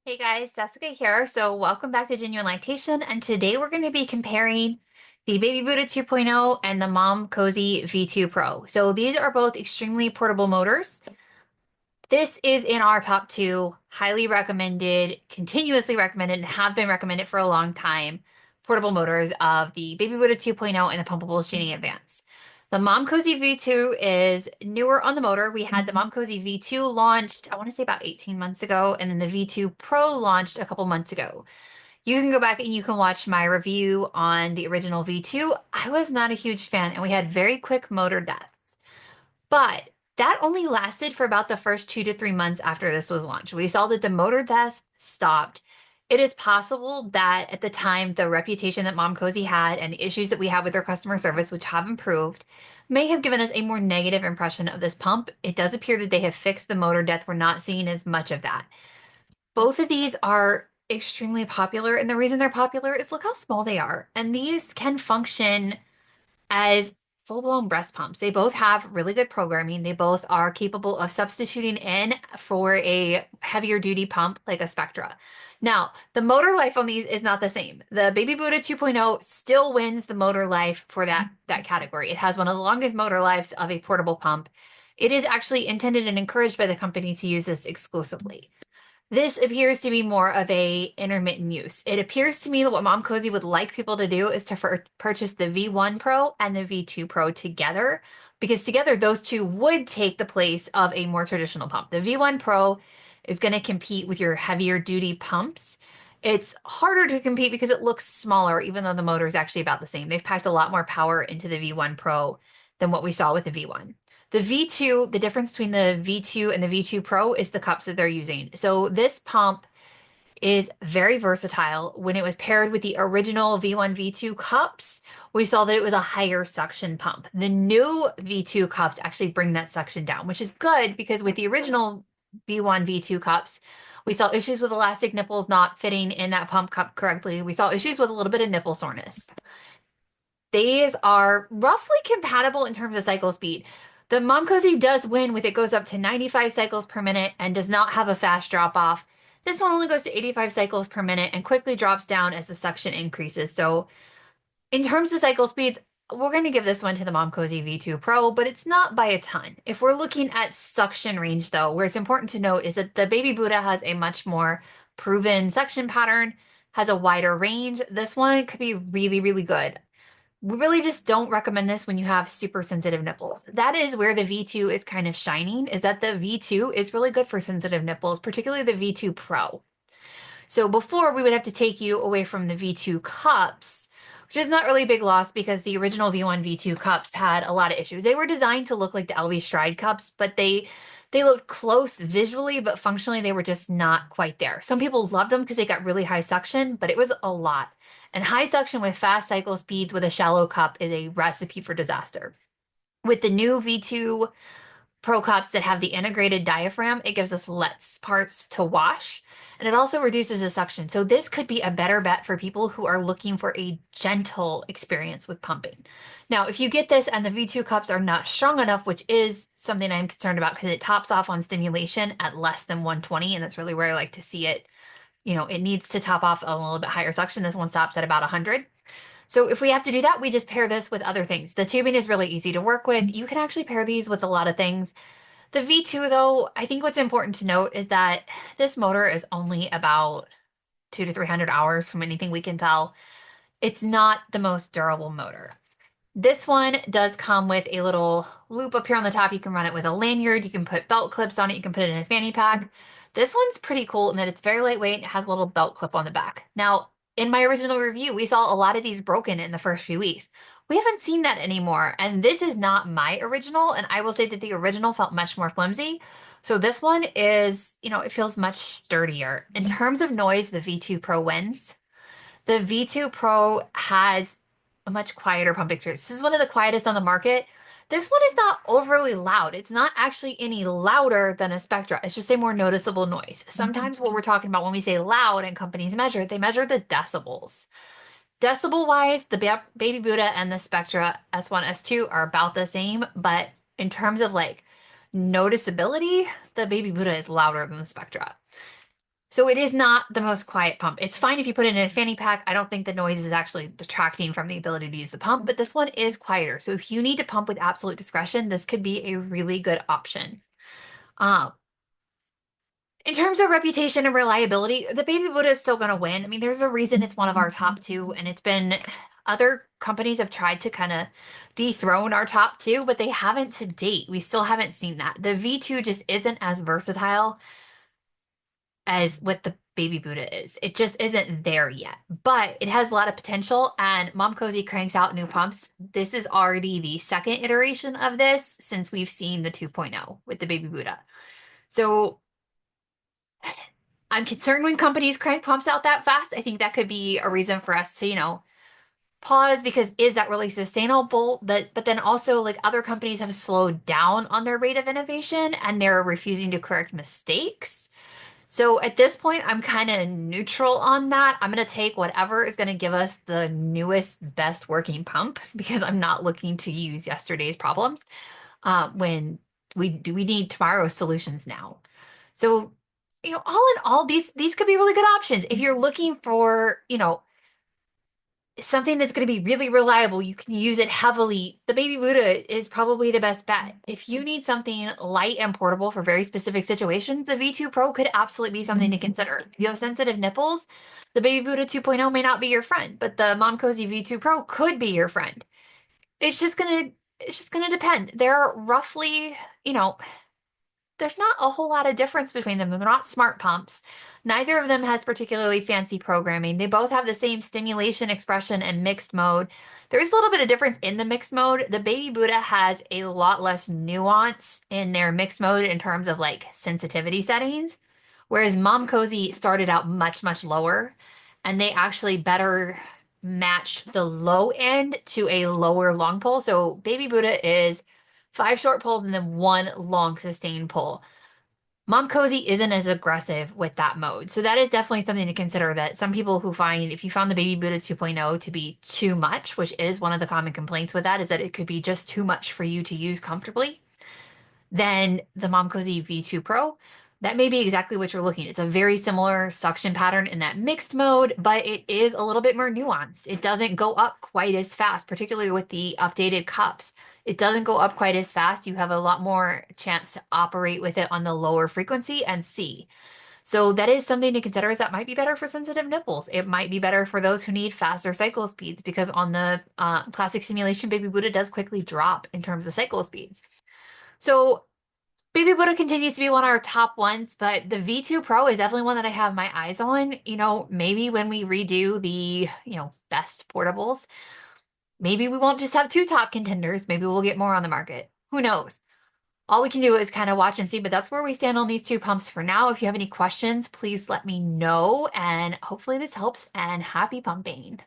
Hey guys, Jessica here. So welcome back to Genuine Lactation, and today we're going to be comparing the BabyBuddha 2.0 and the Momcozy V2 Pro. So these are both extremely portable motors. This is in our top two, highly recommended, continuously recommended, and have been recommended for a long time, portable motors of the BabyBuddha 2.0 and the Pumpables Genie Advance. The Momcozy V2 is newer on the motor. We had the Momcozy V2 launched, I want to say about 18 months ago, and then the V2 Pro launched a couple months ago. You can go back and you can watch my review on the original V2. I was not a huge fan, and we had very quick motor deaths. But that only lasted for about the first 2 to 3 months after this was launched. We saw that the motor deaths stopped. It is possible that at the time, the reputation that Momcozy had and the issues that we have with their customer service, which have improved, may have given us a more negative impression of this pump. It does appear that they have fixed the motor death. We're not seeing as much of that. Both of these are extremely popular, and the reason they're popular is look how small they are. And these can function as full-blown breast pumps. They both have really good programming. They both are capable of substituting in for a heavier duty pump like a Spectra. Now, the motor life on these is not the same. The BabyBuddha 2.0 still wins the motor life for that category. It has one of the longest motor lives of a portable pump. It is actually intended and encouraged by the company to use this exclusively. This appears to be more of a intermittent use. It appears to me that what Momcozy would like people to do is to purchase the V1 Pro and the V2 Pro together, because together those two would take the place of a more traditional pump. The V1 Pro is going to compete with your heavier duty pumps. It's harder to compete because it looks smaller, even though the motor is actually about the same. They've packed a lot more power into the V1 Pro than what we saw with the V1. The V2, the difference between the V2 and the V2 Pro is the cups that they're using. So this pump is very versatile. When it was paired with the original V1, V2 cups, we saw that it was a higher suction pump. The new V2 cups actually bring that suction down, which is good because with the original V1, V2 cups, we saw issues with elastic nipples not fitting in that pump cup correctly. We saw issues with a little bit of nipple soreness. These are roughly compatible in terms of cycle speed. The Momcozy does win with it goes up to 95 cycles per minute and does not have a fast drop off. This one only goes to 85 cycles per minute and quickly drops down as the suction increases. So in terms of cycle speeds, we're going to give this one to the Momcozy V2 Pro, but it's not by a ton. If we're looking at suction range though, where it's important to note is that the BabyBuddha has a much more proven suction pattern, has a wider range. This one could be really, really good. We really just don't recommend this when you have super sensitive nipples. That is where the V2 is kind of shining, is that the V2 is really good for sensitive nipples, particularly the V2 Pro. So before we would have to take you away from the V2 cups, which is not really a big loss because the original V1, V2 cups had a lot of issues. They were designed to look like the LV Stride cups, but they looked close visually, but functionally they were just not quite there. Some people loved them because they got really high suction, but it was a lot. And high suction with fast cycle speeds with a shallow cup is a recipe for disaster. With the new V2 Pro cups that have the integrated diaphragm, it gives us less parts to wash, and it also reduces the suction. So this could be a better bet for people who are looking for a gentle experience with pumping. Now, if you get this and the V2 cups are not strong enough, which is something I'm concerned about because it tops off on stimulation at less than 120, and that's really where I like to see it. It needs to top off a little bit higher suction. This one stops at about 100. So if we have to do that, we just pair this with other things. The tubing is really easy to work with. You can actually pair these with a lot of things. The V2, though, I think what's important to note is that this motor is only about 200 to 300 hours from anything we can tell. It's not the most durable motor. This one does come with a little loop up here on the top. You can run it with a lanyard. You can put belt clips on it. You can put it in a fanny pack. This one's pretty cool in that it's very lightweight. It has a little belt clip on the back. Now, in my original review, we saw a lot of these broken in the first few weeks. We haven't seen that anymore. And this is not my original. And I will say that the original felt much more flimsy. So this one is, it feels much sturdier. In terms of noise, the V2 Pro wins. The V2 Pro has a much quieter pump experience. This is one of the quietest on the market. This one is not overly loud. It's not actually any louder than a Spectra. It's just a more noticeable noise. Sometimes what we're talking about when we say loud and companies measure, they measure the decibels. Decibel wise, the BabyBuddha and the Spectra S1, S2 are about the same, but in terms of like noticeability, the BabyBuddha is louder than the Spectra. So it is not the most quiet pump. It's fine if you put it in a fanny pack. I don't think the noise is actually detracting from the ability to use the pump, but this one is quieter. So if you need to pump with absolute discretion, this could be a really good option. Um, in terms of reputation and reliability, the BabyBuddha is still going to win. I mean, there's a reason it's one of our top two, and it's been other companies have tried to kind of dethrone our top two, but they haven't to date. We still haven't seen that. The V2 just isn't as versatile as what the BabyBuddha is. It just isn't there yet, but it has a lot of potential. And Momcozy cranks out new pumps. This is already the second iteration of this since we've seen the 2.0 with the BabyBuddha. So I'm concerned when companies crank pumps out that fast. I think that could be a reason for us to, pause because is that really sustainable? But then also like other companies have slowed down on their rate of innovation and they're refusing to correct mistakes. So at this point, I'm kind of neutral on that. I'm going to take whatever is going to give us the newest, best working pump because I'm not looking to use yesterday's problems when we need tomorrow's solutions now. So, all in all, these could be really good options. If you're looking for, something that's going to be really reliable, you can use it heavily. The BabyBuddha is probably the best bet. If you need something light and portable for very specific situations, the V2 Pro could absolutely be something to consider. If you have sensitive nipples, the BabyBuddha 2.0 may not be your friend, but the Momcozy V2 Pro could be your friend. It's just gonna depend. They're roughly, you know, there's not a whole lot of difference between them. They're not smart pumps. Neither of them has particularly fancy programming. They both have the same stimulation, expression, and mixed mode. There is a little bit of difference in the mixed mode. The BabyBuddha has a lot less nuance in their mixed mode in terms of like sensitivity settings, whereas Momcozy started out much, much lower, and they actually better match the low end to a lower long pull. So BabyBuddha is five short pulls and then one long sustained pull. Momcozy isn't as aggressive with that mode. So that is definitely something to consider that some people who find if you found the BabyBuddha 2.0 to be too much, which is one of the common complaints with that, is that it could be just too much for you to use comfortably, then the Momcozy V2 Pro, that may be exactly what you're looking. It's a very similar suction pattern in that mixed mode, but it is a little bit more nuanced. It doesn't go up quite as fast, particularly with the updated cups. It doesn't go up quite as fast. You have a lot more chance to operate with it on the lower frequency and see. So that is something to consider is that might be better for sensitive nipples. It might be better for those who need faster cycle speeds because on the classic simulation, BabyBuddha does quickly drop in terms of cycle speeds. So BabyBuddha continues to be one of our top ones, but the V2 Pro is definitely one that I have my eyes on. Maybe when we redo the, best portables, maybe we won't just have two top contenders. Maybe we'll get more on the market. Who knows? All we can do is kind of watch and see, but that's where we stand on these two pumps for now. If you have any questions, please let me know, and hopefully this helps, and happy pumping.